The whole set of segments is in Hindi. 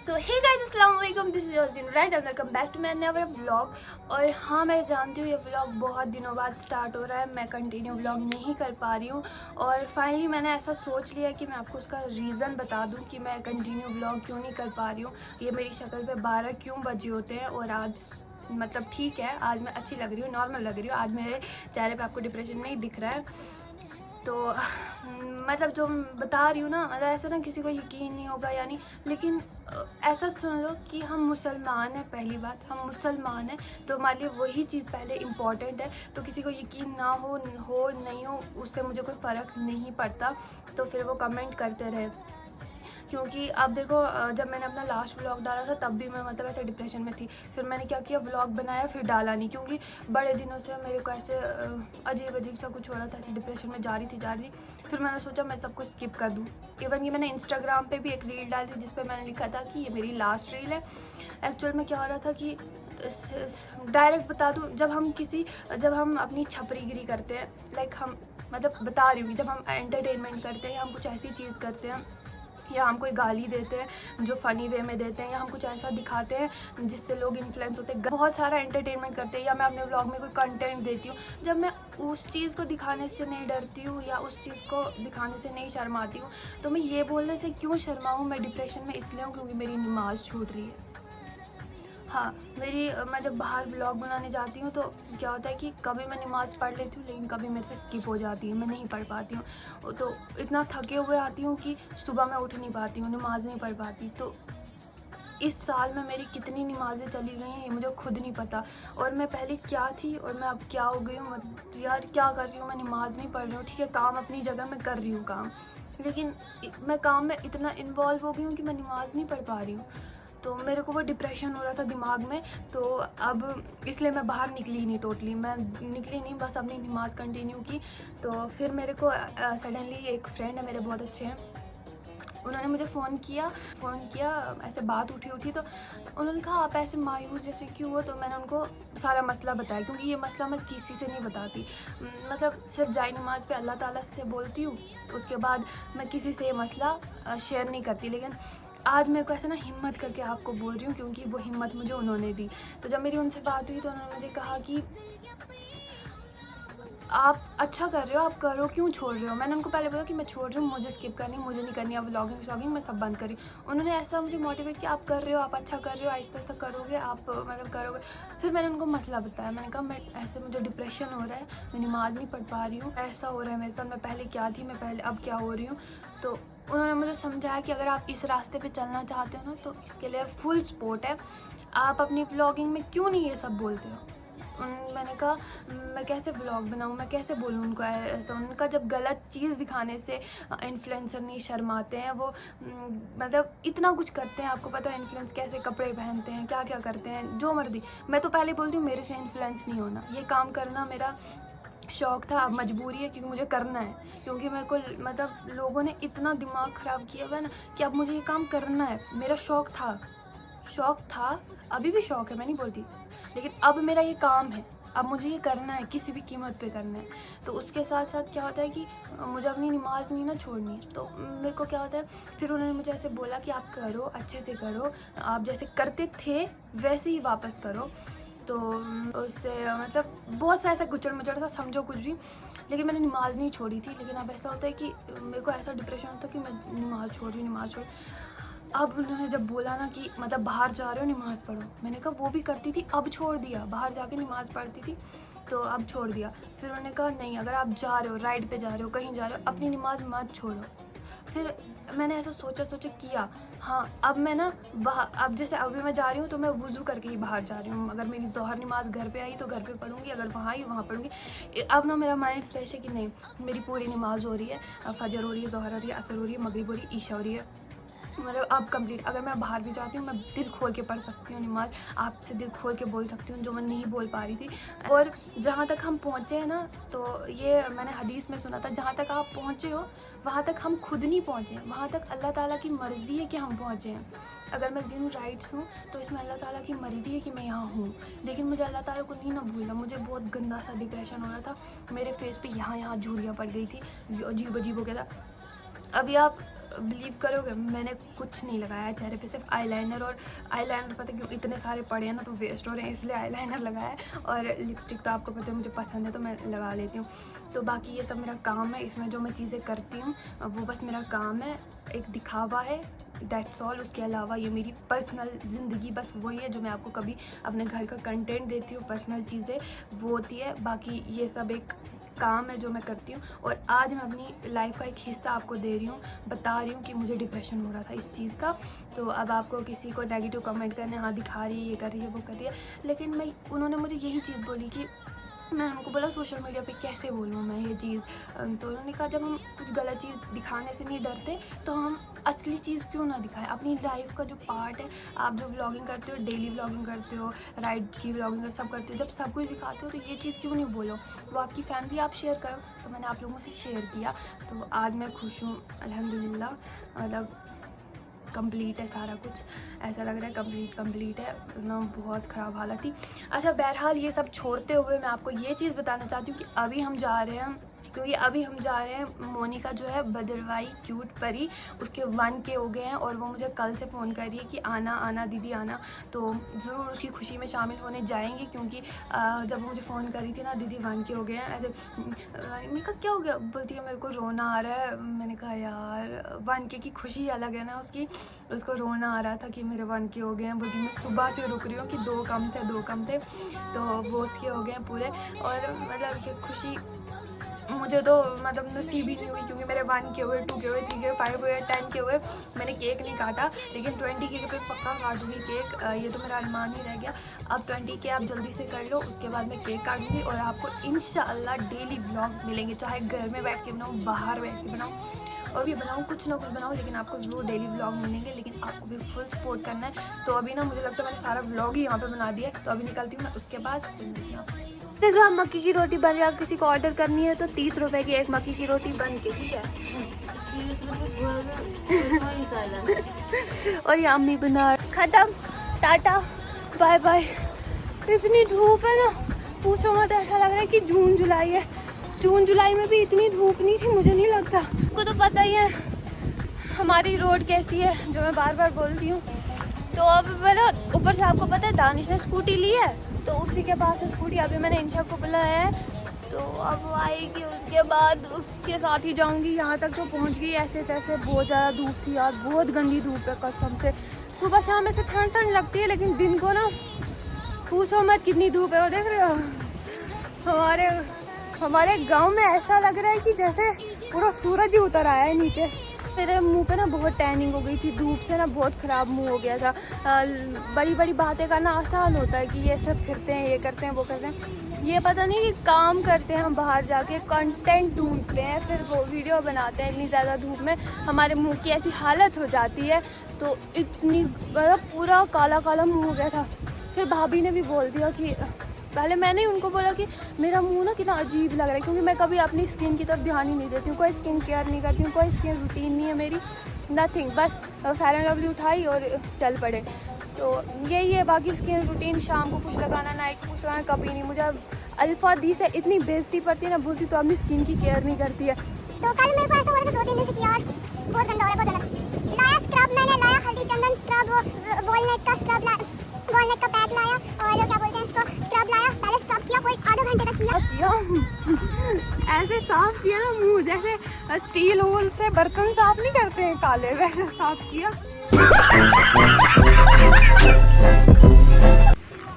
सो हे गाइस, अस्सलाम वालेकुम, this is your right and welcome back to my नया व्लॉग। और हाँ, मैं जानती हूँ ये व्लॉग बहुत दिनों बाद स्टार्ट हो रहा है, मैं कंटिन्यू व्लॉग नहीं कर पा रही हूँ। और फाइनली मैंने ऐसा सोच लिया कि मैं आपको उसका रीज़न बता दूँ कि मैं कंटिन्यू व्लॉग क्यों नहीं कर पा रही हूँ। ये मेरी शक्ल पे 12 क्यों बजे होते हैं और आज मतलब ठीक है, आज मैं अच्छी लग रही हूँ, नॉर्मल लग रही हूँ। आज मेरे चेहरे पे आपको डिप्रेशन नहीं दिख रहा है। तो मतलब जो मैं बता रही हूँ ना, मतलब ऐसा ना किसी को यकीन नहीं होगा यानी, लेकिन ऐसा सुन लो कि हम मुसलमान हैं। पहली बात, हम मुसलमान हैं तो हमारे लिए वही चीज़ पहले इम्पॉर्टेंट है। तो किसी को यकीन ना हो नहीं हो, उससे मुझे कोई फ़र्क नहीं पड़ता। तो फिर वो कमेंट करते रहे, क्योंकि अब देखो, जब मैंने अपना लास्ट व्लॉग डाला था तब भी मैं मतलब ऐसे डिप्रेशन में थी। फिर मैंने क्या किया, व्लॉग बनाया, फिर डाला नहीं, क्योंकि बड़े दिनों से मेरे को ऐसे अजीब अजीब सा कुछ हो रहा था, ऐसे डिप्रेशन में जा रही थी। फिर मैंने सोचा मैं सब कुछ स्किप कर दूँ। इवन ये मैंने इंस्टाग्राम पे भी एक रील डाली थी जिस पर मैंने लिखा था कि ये मेरी लास्ट रील है। एक्चुअल में क्या हो रहा था कि डायरेक्ट बता दूँ, जब हम अपनी छपरीगिरी करते हैं, लाइक हम, मतलब बता रही हूँ कि जब हम एंटरटेनमेंट करते हैं या हम कुछ ऐसी चीज़ करते हैं या हम कोई गाली देते हैं जो फ़नी वे में देते हैं, या हम कुछ ऐसा दिखाते हैं जिससे लोग इन्फ्लुएंस होते हैं, बहुत सारा एंटरटेनमेंट करते हैं, या मैं अपने व्लॉग में कोई कंटेंट देती हूँ, जब मैं उस चीज़ को दिखाने से नहीं डरती हूँ या उस चीज़ को दिखाने से नहीं शर्माती हूँ, तो मैं ये बोलने से क्यों शर्माऊँ। मैं डिप्रेशन में इसलिए हूँ क्योंकि मेरी नमाज़ छूट रही है। हाँ, मैं जब बाहर व्लॉग बनाने जाती हूँ तो क्या होता है कि कभी मैं नमाज़ पढ़ लेती हूँ, लेकिन कभी मेरे से स्किप हो जाती है, मैं नहीं पढ़ पाती हूँ। तो इतना थके हुए आती हूँ कि सुबह मैं उठ नहीं पाती हूँ, नमाज़ नहीं पढ़ पाती। तो इस साल में मेरी कितनी नमाज़ें चली गई हैं ये मुझे खुद नहीं पता। और मैं पहले क्या थी और मैं अब क्या हो गई हूँ। यार क्या कर रही हूँ मैं, नमाज़ नहीं पढ़ रही हूँ, ठीक है, काम अपनी जगह मैं कर रही हूँ काम, लेकिन मैं काम में इतना इन्वॉल्व हो गई हूँ कि मैं नमाज़ नहीं पढ़ पा रही हूँ। तो मेरे को वो डिप्रेशन हो रहा था दिमाग में, तो अब इसलिए मैं बाहर निकली ही नहीं, टोटली मैं निकली नहीं, बस अपनी नमाज़ कंटिन्यू की। तो फिर मेरे को सडनली एक फ्रेंड है मेरे, बहुत अच्छे हैं, उन्होंने मुझे फ़ोन किया, ऐसे बात उठी तो उन्होंने कहा आप ऐसे मायूस जैसे क्यों हो। तो मैंने उनको सारा मसला बताया, क्योंकि ये मसला मैं किसी से नहीं बताती। मतलब सिर्फ जाए नमाज़ पे अल्लाह ताला से बोलती हूँ, उसके बाद मैं किसी से ये मसला शेयर नहीं करती। लेकिन आज मेरे को ऐसे ना हिम्मत करके आपको बोल रही हूँ, क्योंकि वो हिम्मत मुझे उन्होंने दी। तो जब मेरी उनसे बात हुई तो उन्होंने मुझे कहा कि आप अच्छा कर रहे हो, आप करो, क्यों छोड़ रहे हो। मैंने उनको पहले बोला कि मैं छोड़ रही हूँ, मुझे स्किप करनी, मुझे नहीं करनी, अब व्लॉगिंग मैं सब बंद करी। उन्होंने ऐसा मुझे मोटिवेट किया, आप कर रहे हो, आप अच्छा कर रहे हो, आहिस्ता-आहिस्ता करोगे आप, मतलब करोगे। फिर मैंने उनको मसला बताया, मैंने कहा मैं ऐसे, मुझे डिप्रेशन हो रहा है, मैं नमाज़ नहीं पढ़ पा रही हूँ, ऐसा हो रहा है मेरे साथ, मैं पहले क्या थी, मैं पहले अब क्या हो रही हूँ। तो उन्होंने मुझे समझाया कि अगर आप इस रास्ते पे चलना चाहते हो ना, तो इसके लिए फुल सपोर्ट है, आप अपनी व्लॉगिंग में क्यों नहीं ये सब बोलते हो। मैंने कहा मैं कैसे व्लॉग बनाऊँ, मैं कैसे बोलूँ उनको ऐसा। उनका जब गलत चीज़ दिखाने से इन्फ्लुएंसर नहीं शर्माते हैं, वो मतलब इतना कुछ करते हैं। आपको पता है इन्फ्लुएंस कैसे कपड़े पहनते हैं, क्या क्या करते हैं, जो मर्जी। मैं तो पहले बोलती हूँ मेरे से इन्फ्लुएंस नहीं होना, ये काम करना मेरा शौक़ था, अब मजबूरी है क्योंकि मुझे करना है। क्योंकि मेरे को मतलब लोगों ने इतना दिमाग ख़राब किया हुआ है ना कि अब मुझे ये काम करना है। मेरा शौक़ था, अभी भी शौक़ है, मैं नहीं बोलती, लेकिन अब मेरा ये काम है, अब मुझे ये करना है, किसी भी कीमत पे करना है। तो उसके साथ साथ क्या होता है कि मुझे अपनी नमाज़ नहीं ना छोड़नी है। तो मेरे को क्या होता है, फिर उन्होंने मुझे ऐसे बोला कि आप करो, अच्छे से करो, आप जैसे करते थे वैसे ही वापस करो। तो उससे मतलब बहुत सा ऐसा गुचड़-मुचड़ था, समझो कुछ भी, लेकिन मैंने नमाज़ नहीं छोड़ी थी। लेकिन अब ऐसा होता है कि मेरे को ऐसा डिप्रेशन होता है कि मैं नमाज़ छोड़ रही हूँ। अब उन्होंने जब बोला ना कि मतलब बाहर जा रहे हो नमाज़ पढ़ो, मैंने कहा वो भी करती थी, अब छोड़ दिया, बाहर जाके नमाज़ पढ़ती थी तो अब छोड़ दिया। फिर उन्होंने कहा नहीं, अगर आप जा रहे हो, राइड पे जा रहे हो, कहीं जा रहे हो, अपनी नमाज़ मत छोड़ो। फिर मैंने ऐसा सोचा किया, हाँ, अब मैं ना अब जैसे अभी मैं जा रही हूँ तो मैं वुज़ू करके ही बाहर जा रही हूँ। अगर मेरी ज़ोहर नमाज़ घर पे आई तो घर पे पढ़ूँगी, अगर वहाँ आई वहाँ पढ़ूँगी। अब ना मेरा माइंड फ्रेश है कि नहीं, मेरी पूरी नमाज़ हो रही है, फजर हो रही है, ज़ोहर हो रही है, असर हो रही है, मगरिब हो रही है, ईशा हो रही है, मतलब अब कंप्लीट। अगर मैं बाहर भी जाती हूँ मैं दिल खोल के पढ़ सकती हूँ नमाज़, आपसे दिल खोल के बोल सकती हूँ जो मैं नहीं बोल पा रही थी। और जहाँ तक हम पहुँचे हैं ना, तो ये मैंने हदीस में सुना था, जहाँ तक आप पहुँचे हो वहाँ तक हम खुद नहीं पहुँचे, वहाँ तक अल्लाह ताला की मर्ज़ी है कि हम पहुँचे हैं। अगर मैं जिन राइट्स हूँ तो इसमें अल्लाह ताला की मर्ज़ी है कि मैं यहाँ हूँ, लेकिन मुझे अल्लाह ताला को नहीं ना भूलना। मुझे बहुत गंदा सा डिप्रेशन हो रहा था, मेरे फेस पे यहाँ झुर्रियाँ पड़ गई थी, अजीब अजीब हो गया था। अभी आप बिलीव करोगे मैंने कुछ नहीं लगाया है चेहरे पे, सिर्फ आईलाइनर। और आईलाइनर पता क्यों इतने सारे पड़े हैं ना तो वेस्ट हो रहे हैं, इसलिए आईलाइनर लगाया है। और लिपस्टिक तो आपको पता है मुझे पसंद है तो मैं लगा लेती हूँ। तो बाकी ये सब मेरा काम है, इसमें जो मैं चीज़ें करती हूँ वो बस मेरा काम है, एक दिखावा है, दैट्स ऑल। उसके अलावा ये मेरी पर्सनल ज़िंदगी बस वही है जो मैं आपको कभी अपने घर का कंटेंट देती हूँ, पर्सनल चीज़ें वो होती है। बाकी ये सब एक काम है जो मैं करती हूँ। और आज मैं अपनी लाइफ का एक हिस्सा आपको दे रही हूँ, बता रही हूँ कि मुझे डिप्रेशन हो रहा था इस चीज़ का। तो अब आपको किसी को नेगेटिव कमेंट करने, हाँ दिखा रही है, ये कर रही है, वो कर रही है, लेकिन उन्होंने मुझे यही चीज़ बोली कि मैंने उनको बोला सोशल मीडिया पे कैसे बोलूँ मैं ये चीज़। तो उन्होंने कहा जब हम कुछ गलत चीज़ दिखाने से नहीं डरते तो हम असली चीज़ क्यों ना दिखाएं, अपनी लाइफ का जो पार्ट है। आप जो व्लॉगिंग करते हो, डेली व्लॉगिंग करते हो, राइड की व्लॉगिंग सब करते हो, जब सब कुछ दिखाते हो तो ये चीज़ क्यों नहीं बोलो, वो आपकी फैमिली आप शेयर करो। तो मैंने आप लोगों से शेयर किया, तो आज मैं खुश हूँ अल्हम्दुलिल्लाह। मतलब कंप्लीट है सारा कुछ, ऐसा लग रहा है कंप्लीट है ना, बहुत ख़राब हालत थी। अच्छा बहरहाल ये सब छोड़ते हुए मैं आपको ये चीज़ बताना चाहती हूँ कि अभी हम जा रहे हैं, क्योंकि अभी हम जा रहे हैं, मोनिका जो है बदरवाई क्यूट परी, उसके 1K हो गए हैं और वो मुझे कल से फ़ोन कर रही है कि आना आना दीदी आना। तो ज़रूर उसकी खुशी में शामिल होने जाएंगे, क्योंकि जब वो मुझे फ़ोन कर रही थी ना दीदी 1K हो गए हैं, ऐसे मैंने कहा क्या हो गया, बोलती है मेरे को रोना आ रहा है। मैंने कहा यार 1K की खुशी अलग है ना उसकी, उसको रोना आ रहा था कि मेरे 1K हो गए हैं। बोलती मैं सुबह से रुक रही हूँ कि 2 कम थे, तो वो उसके हो गए हैं पूरे। और मतलब कि खुशी मुझे तो मतलब नसीब ही नहीं हुई, क्योंकि मेरे 1K हुए, 2K हुए, 3K, 5 हुए, 10K हुए। मैंने केक नहीं काटा, लेकिन 20K पे पक्का काटूंगी केक, ये तो मेरा अरमान ही रह गया। अब 20K आप जल्दी से कर लो, उसके बाद मैं केक काटूंगी और आपको इंशाअल्लाह डेली व्लॉग मिलेंगे, चाहे घर में बैठ के बनाऊँ, बाहर बैठ के बनाऊँ और भी बनाऊँ, कुछ ना कुछ बनाऊँ, लेकिन आपको वो डेली व्लॉग मिलेंगे। लेकिन आपको भी फुल सपोर्ट करना है। तो अभी ना मुझे लगता है मैंने सारा व्लॉग ही यहाँ पे बना दिया है, तो अभी निकलती हूँ मैं, उसके बाद देखो मक्की की रोटी बन रही है। किसी को ऑर्डर करनी है तो 30 रुपए की एक मक्की की रोटी बन के, ठीक है। और ये अम्मी बना, खत्म, टाटा बाय बाय। इतनी धूप है ना पूछो मत, ऐसा लग रहा है कि जून जुलाई है। जून जुलाई में भी इतनी धूप नहीं थी, मुझे नहीं लगता। आपको तो पता ही है हमारी रोड कैसी है, जो मैं बार बार बोलती हूँ। तो अब मैंने ऊपर से आपको पता है दानिश ने स्कूटी ली है, तो उसी के पास स्कूटी अभी मैंने इंशा को बुलाया है, तो अब आएगी, उसके बाद उसके साथ ही जाऊंगी। यहाँ तक तो पहुँच गई, ऐसे तैसे बहुत ज़्यादा धूप थी यार, बहुत गंदी धूप है कसम से। सुबह शाम ऐसे ठंड लगती है, लेकिन दिन को ना पूछो मत कितनी धूप है। वो देख रहे हो हमारे गांव में ऐसा लग रहा है कि जैसे पूरा सूरज ही उतर आया है नीचे। मेरे मुंह पे ना बहुत टैनिंग हो गई थी, धूप से ना बहुत ख़राब मुंह हो गया था। बड़ी बड़ी बातें करना आसान होता है कि ये सब फिरते हैं, ये करते हैं, वो करते हैं, ये पता नहीं कि काम करते हैं हम, बाहर जाके कंटेंट ढूंढते हैं, फिर वो वीडियो बनाते हैं। इतनी ज़्यादा धूप में हमारे मुंह की ऐसी हालत हो जाती है, तो इतनी पूरा काला काला मुँह हो गया था। फिर भाभी ने भी बोल दिया कि पहले मैंने उनको बोला कि मेरा मुंह ना कितना अजीब लग रहा है, क्योंकि मैं कभी अपनी स्किन की तरफ ध्यान ही नहीं देती हूँ, कोई स्किन केयर नहीं करती हूँ, कोई स्किन रूटीन नहीं है मेरी, नथिंग। बस फेयर एंड लवली उठाई और चल पड़े, तो यही है। बाकी स्किन रूटीन शाम को कुछ लगाना, नाइट को कुछ लगाना, कभी नहीं। मुझे अल्फा दी से इतनी बेइज्जती पड़ती है ना, बोलती तो अपनी स्किन की केयर नहीं करती है। तो कल मेरे को ऐसा हो रहा था 2 दिन दिन से कि यार बहुत गंदा हो रहा है, बहुत गंदा। लाया स्क्रब, मैंने लाया हल्दी चंदन स्क्रब, वॉलनट का स्क्रब लाया, वॉलनट का पैक लाया, और क्या बोलते हैं इसको, स्क्रब लाया। पहले स्क्रब किया, कोई आधे घंटे तक किया। ऐसे साफ किया ना मुंह, जैसे स्टील होल से बर्तन साफ नहीं करते हैं काले, वैसे साफ किया।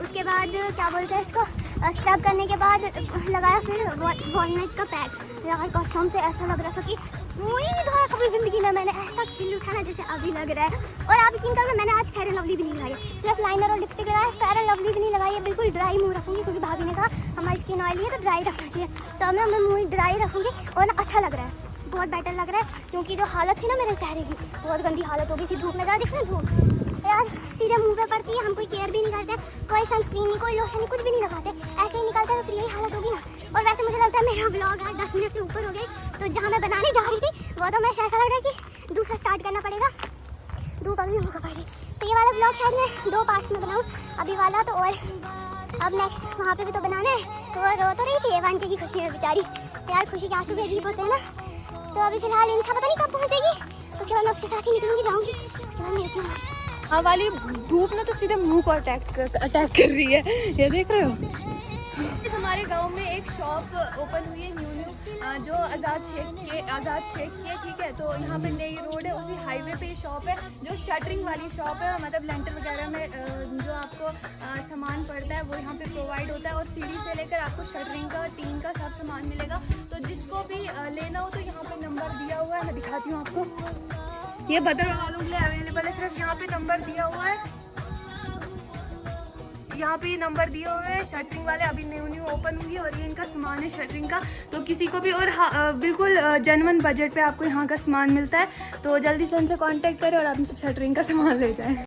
उसके बाद क्या बोलते हैं इसको, स्क्रब करने के बाद लगाया फिर वॉलनट का पैक। यार कसम से ऐसा लग रहा था कि मुँह ही नहीं धोया कभी जिंदगी में मैंने, ऐसा खिल उठा ना जैसे अभी लग रहा है। और आप यकीन करोगे मैंने आज फेयर एंड लवली भी नहीं लगाई, सिर्फ लाइनर और लिपस्टिक लगाया, फेयर एंड लवली भी नहीं लगाई है। बिल्कुल ड्राई मुँह रखूँगी, क्योंकि भाभी ने कहा हमारी स्किन ऑयली है तो ड्राई रखना चाहिए, तो मैं मुँह ड्राई रखूँगी। और ना अच्छा लग रहा है, बहुत बेटर लग रहा है, क्योंकि जो हालत थी ना मेरे चेहरे की, बहुत गंदी हालत हो गई थी धूप में। ज़्यादा दिख रहा धूप यार, सीधे मुँह पे पड़ती है, हम कोई केयर भी नहीं करते, कोई सनस्क्रीन नहीं, कोई लोशन नहीं, कुछ भी नहीं लगाते, ऐसे ही निकलते हैं, तो फिर यही हालत होगी ना। और वैसे मुझे लगता है मेरा ब्लॉग आज 10 मिनट से ऊपर हो गई, तो जहाँ मैं बनाने जा रही थी वो तो मैं ऐसा लग रहा है कि दूसरा स्टार्ट करना पड़ेगा, धूप अभी होगा पहले। तो ये वाला ब्लॉग शायद मैं 2 पार्ट्स में बनाऊँ, अभी वाला तो, और अब नेक्स्ट वहाँ पे भी तो बनाना है। तो वो रो तो रही थी 1K की खुशी में बेचारी, यार खुशी के आंसू भी अजीब होते हैं ना। तो अभी फिलहाल इंशा पता नहीं कब पहुँचेगी, तो उसके बाद मैं उसके साथ ही निकलूंगी, जाऊंगी उसके बाद मिलती हूँ। हाँ वाली धूप ना तो सीधे मुंह को अटैक कर रही है, ये देख रहे हो। हमारे गांव में एक शॉप ओपन हुई है न्यू जो आज़ाद शेख की है, ठीक है। तो यहाँ पे नई रोड है, उसी हाईवे पे शॉप है जो शटरिंग वाली शॉप है, मतलब लेंटर वगैरह में जो आपको सामान पड़ता है वो यहाँ पे प्रोवाइड होता है, और सीढ़ी से लेकर आपको शटरिंग का, टीन का सब सामान मिलेगा। तो जिसको भी लेना हो तो यहाँ पे नंबर दिया हुआ है, मैं दिखाती हूँ आपको। ये भद्रवाह वालों के लिए अवेलेबल है, सिर्फ यहाँ पे नंबर दिया हुआ है, यहाँ पे नंबर दिए हुए हैं। शटरिंग वाले अभी न्यू ओपन हुई है और ये इनका सामान है शटरिंग का। तो किसी को भी, और बिल्कुल जेन्युइन बजट पे आपको यहाँ का सामान मिलता है, तो जल्दी से उनसे कांटेक्ट करें और आप उनसे शटरिंग का सामान ले जाएं।